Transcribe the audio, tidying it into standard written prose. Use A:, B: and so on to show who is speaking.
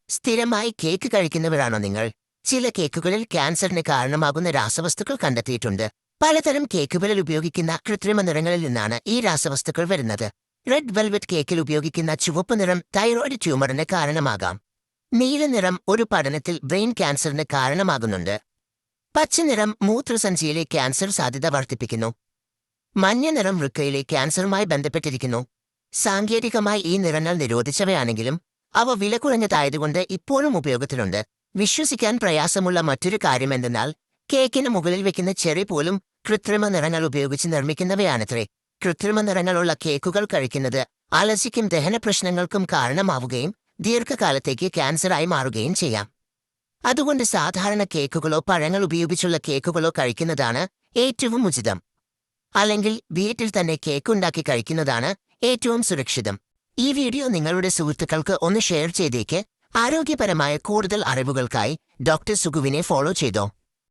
A: സ്ഥിരമായി കേക്ക് കഴിക്കുന്നവരാണോ നിങ്ങൾ? ചില കേക്കുകളിൽ ക്യാൻസറിന് കാരണമാകുന്ന രാസവസ്തുക്കൾ കണ്ടെത്തിയിട്ടുണ്ട്. പലതരം കേക്കുകളിൽ ഉപയോഗിക്കുന്ന കൃത്രിമ നിറങ്ങളിൽ നിന്നാണ് ഈ രാസവസ്തുക്കൾ വരുന്നത്. റെഡ് വെൽവെറ്റ് കേക്കിൽ ഉപയോഗിക്കുന്ന ചുവപ്പ് നിറം തൈറോയ്ഡ് ട്യൂമറിന് കാരണമാകാം. നീല നിറം ഒരു പഠനത്തിൽ ബ്രെയിൻ ക്യാൻസറിന് കാരണമാകുന്നുണ്ട്. പച്ചനിറം മൂത്രസഞ്ചിയിലെ ക്യാൻസർ സാധ്യത വർദ്ധിപ്പിക്കുന്നു. മഞ്ഞ നിറം വൃക്കയിലെ ക്യാൻസറുമായി ബന്ധപ്പെട്ടിരിക്കുന്നു. സാങ്കേതികമായി ഈ നിറങ്ങൾ നിരോധിച്ചവയാണെങ്കിലും അവ വില കുറഞ്ഞതായതുകൊണ്ട് ഇപ്പോഴും ഉപയോഗത്തിലുണ്ട്. വിശ്വസിക്കാൻ പ്രയാസമുള്ള മറ്റൊരു കാര്യമെന്തെന്നാൽ കേക്കിന് മുകളിൽ വെക്കുന്ന ചെറി പോലും കൃത്രിമ നിറങ്ങൾ ഉപയോഗിച്ച് നിർമ്മിക്കുന്നവയാണത്രേ. കൃത്രിമ നിറങ്ങളുള്ള കേക്കുകൾ കഴിക്കുന്നത് അലർജിക്കും ദഹനപ്രശ്നങ്ങൾക്കും കാരണമാവുകയും ദീർഘകാലത്തേക്ക് ക്യാൻസറായി മാറുകയും ചെയ്യാം. അതുകൊണ്ട് സാധാരണ കേക്കുകളോ പഴങ്ങൾ ഉപയോഗിച്ചുള്ള കേക്കുകളോ കഴിക്കുന്നതാണ് ഏറ്റവും ഉചിതം. അല്ലെങ്കിൽ വീട്ടിൽ തന്നെ കേക്കുണ്ടാക്കി കഴിക്കുന്നതാണ് ഏറ്റവും സുരക്ഷിതം. ഈ വീഡിയോ നിങ്ങളുടെ സുഹൃത്തുക്കൾക്ക് ഒന്ന് ഷെയർ ചെയ്തേക്ക്. ആരോഗ്യപരമായ കൂടുതൽ അറിവുകൾക്കായി ഡോക്ടർ സുഗുവിനെ ഫോളോ ചെയ്തോ.